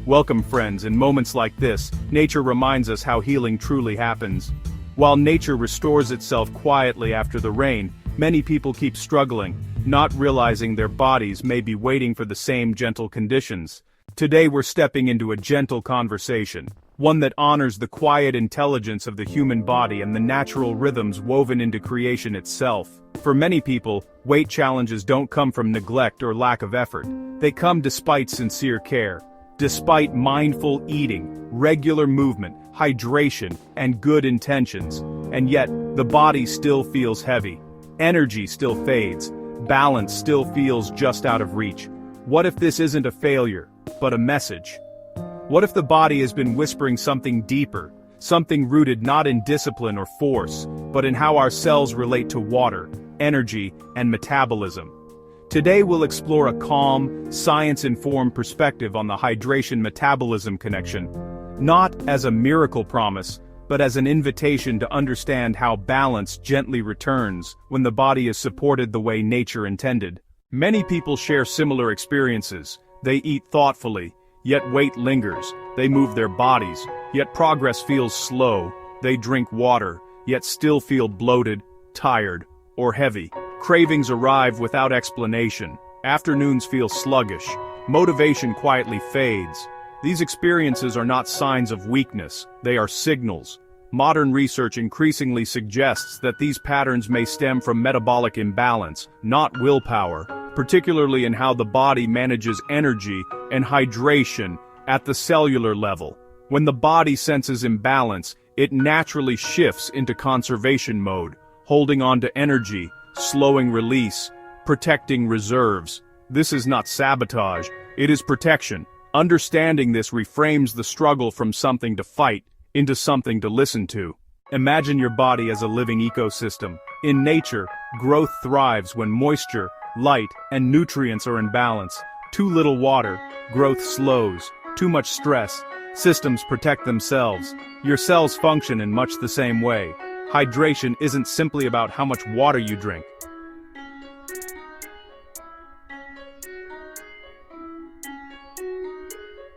Welcome friends, in moments like this, nature reminds us how healing truly happens. While nature restores itself quietly after the rain, many people keep struggling, not realizing their bodies may be waiting for the same gentle conditions. Today we're stepping into a gentle conversation, one that honors the quiet intelligence of the human body and the natural rhythms woven into creation itself. For many people, weight challenges don't come from neglect or lack of effort. They come despite sincere care. Despite mindful eating, regular movement, hydration, and good intentions. And yet, the body still feels heavy. Energy still fades. Balance still feels just out of reach. What if this isn't a failure, but a message? What if the body has been whispering something deeper, something rooted not in discipline or force, but in how our cells relate to water, energy, and metabolism? Today we'll explore a calm, science-informed perspective on the hydration-metabolism connection, not as a miracle promise, but as an invitation to understand how balance gently returns when the body is supported the way nature intended. Many people share similar experiences. They eat thoughtfully, yet weight lingers. They move their bodies, yet progress feels slow. They drink water, yet still feel bloated, tired, or heavy. Cravings arrive without explanation. Afternoons feel sluggish. Motivation quietly fades. These experiences are not signs of weakness, they are signals. Modern research increasingly suggests that these patterns may stem from metabolic imbalance, not willpower, particularly in how the body manages energy and hydration at the cellular level. When the body senses imbalance, it naturally shifts into conservation mode, holding on to energy, slowing release, protecting reserves. This is not sabotage, it is protection. Understanding this reframes the struggle from something to fight into something to listen to. Imagine your body as a living ecosystem. In nature, growth thrives when moisture, light, and nutrients are in balance. Too little water, growth slows. Too much stress, systems protect themselves. Your cells function in much the same way. Hydration isn't simply about how much water you drink.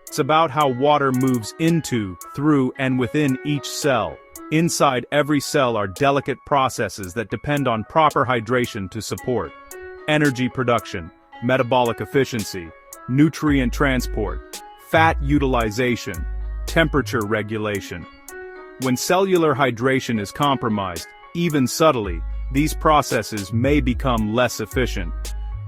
It's about how water moves into, through, and within each cell. Inside every cell are delicate processes that depend on proper hydration to support energy production, metabolic efficiency, nutrient transport, fat utilization, temperature regulation. When cellular hydration is compromised, even subtly, these processes may become less efficient.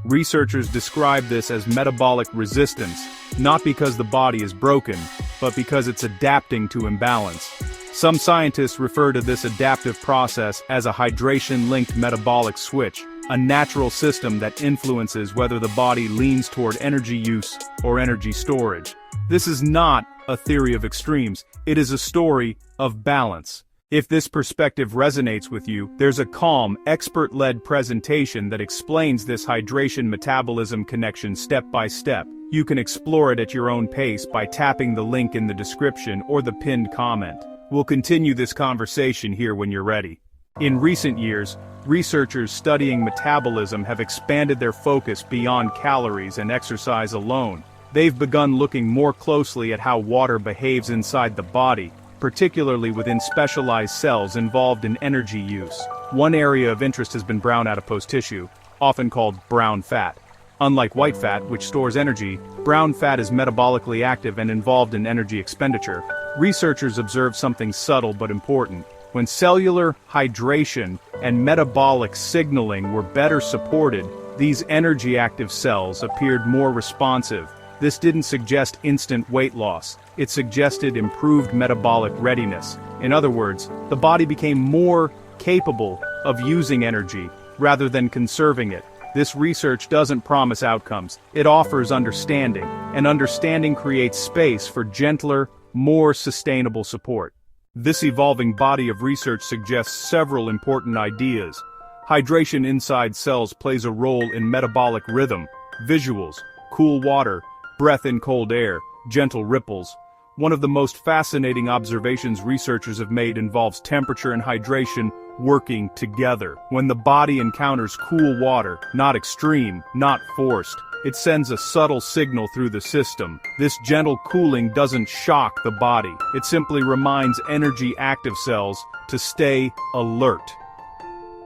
Researchers describe this as metabolic resistance, not because the body is broken, but because it's adapting to imbalance. Some scientists refer to this adaptive process as a hydration-linked metabolic switch, a natural system that influences whether the body leans toward energy use or energy storage. This is not a theory of extremes, it is a story of balance. If this perspective resonates with you, there's a calm, expert-led presentation that explains this hydration-metabolism connection step by step. You can explore it at your own pace by tapping the link in the description or the pinned comment. We'll continue this conversation here when you're ready. In recent years, researchers studying metabolism have expanded their focus beyond calories and exercise alone. They've begun looking more closely at how water behaves inside the body, particularly within specialized cells involved in energy use. One area of interest has been brown adipose tissue, often called brown fat. Unlike white fat, which stores energy, brown fat is metabolically active and involved in energy expenditure. Researchers observed something subtle but important. When cellular hydration and metabolic signaling were better supported, these energy-active cells appeared more responsive. This didn't suggest instant weight loss, it suggested improved metabolic readiness. In other words, the body became more capable of using energy, rather than conserving it. This research doesn't promise outcomes, it offers understanding, and understanding creates space for gentler, more sustainable support. This evolving body of research suggests several important ideas. Hydration inside cells plays a role in metabolic rhythm, visuals, cool water, breath in cold air, gentle ripples. One of the most fascinating observations researchers have made involves temperature and hydration working together. When the body encounters cool water, not extreme, not forced, It sends a subtle signal through the system. This gentle cooling doesn't shock the body. It simply reminds energy-active cells to stay alert,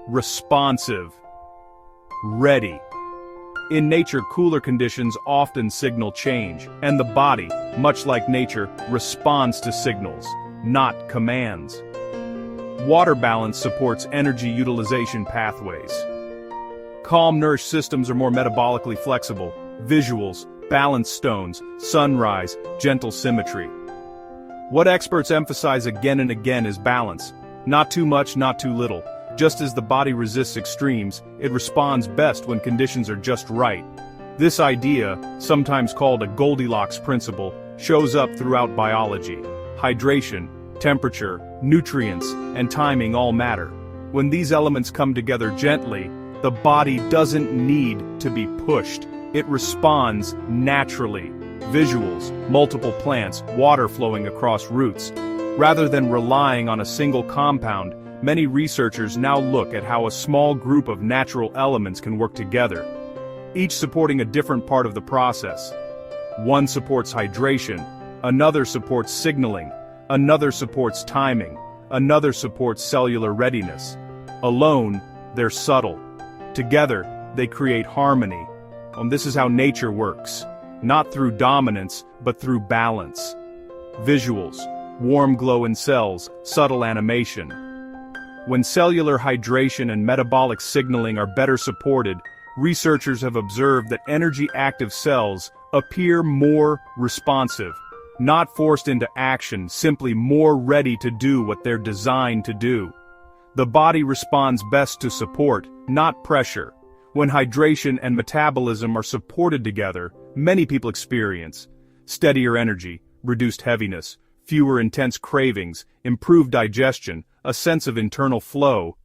responsive, ready. In nature, cooler conditions often signal change, and the body, much like nature, responds to signals, not commands. Water balance supports energy utilization pathways. Calm, nourished systems are more metabolically flexible. Visuals, balanced stones, sunrise, gentle symmetry. What experts emphasize again and again is balance. Not too much, not too little. Just as the body resists extremes, it responds best when conditions are just right. This idea, sometimes called a Goldilocks principle, shows up throughout biology. Hydration, temperature, nutrients, and timing all matter. When these elements come together gently, the body doesn't need to be pushed. It responds naturally. Visuals, multiple plants, water flowing across roots. Rather than relying on a single compound, many researchers now look at how a small group of natural elements can work together, each supporting a different part of the process. One supports hydration, another supports signaling, another supports timing, another supports cellular readiness. Alone, they're subtle. Together, they create harmony. This is how nature works, not through dominance, but through balance. Visuals, warm glow in cells, subtle animation. When cellular hydration and metabolic signaling are better supported, researchers have observed that energy-active cells appear more responsive, not forced into action, simply more ready to do what they're designed to do. The body responds best to support, not pressure. When hydration and metabolism are supported together, many people experience steadier energy, reduced heaviness, fewer intense cravings, improved digestion, a sense of internal flow.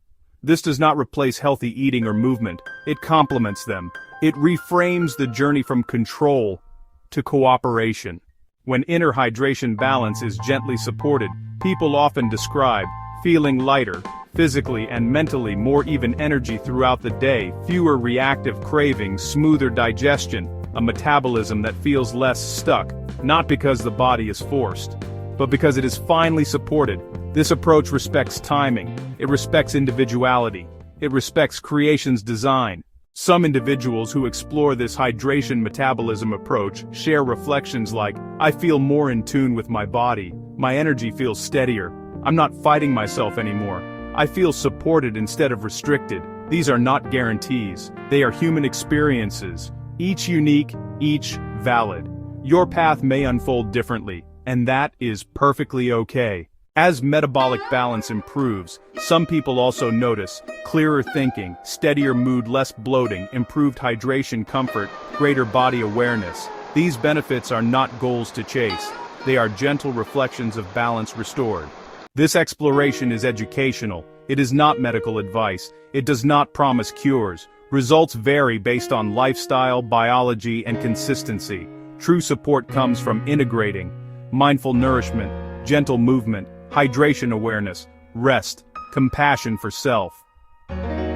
This does not replace healthy eating or movement, it complements them. It reframes the journey from control to cooperation. When inner hydration balance is gently supported, people often describe feeling lighter, physically and mentally, more even energy throughout the day, fewer reactive cravings, smoother digestion, a metabolism that feels less stuck, not because the body is forced, but because it is finally supported. This approach respects timing, it respects individuality, it respects creation's design. Some individuals who explore this hydration metabolism approach share reflections like, "I feel more in tune with my body, my energy feels steadier, I'm not fighting myself anymore, I feel supported instead of restricted." These are not guarantees, they are human experiences, each unique, each valid. Your path may unfold differently, and that is perfectly okay. As metabolic balance improves, some people also notice clearer thinking, steadier mood, less bloating, improved hydration comfort, greater body awareness. These benefits are not goals to chase. They are gentle reflections of balance restored. This exploration is educational. It is not medical advice. It does not promise cures. Results vary based on lifestyle, biology, and consistency. True support comes from integrating mindful nourishment, gentle movement, hydration awareness, rest, compassion for self.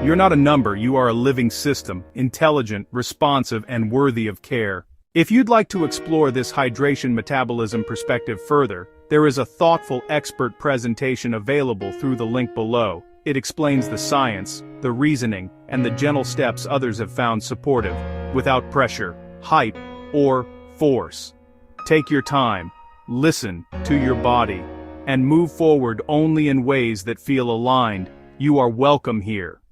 You're not a number, you are a living system, intelligent, responsive, and worthy of care. If you'd like to explore this hydration metabolism perspective further, there is a thoughtful expert presentation available through the link below. It explains the science, the reasoning, and the gentle steps others have found supportive, without pressure, hype, or force. Take your time, listen to your body, and move forward only in ways that feel aligned. You are welcome here.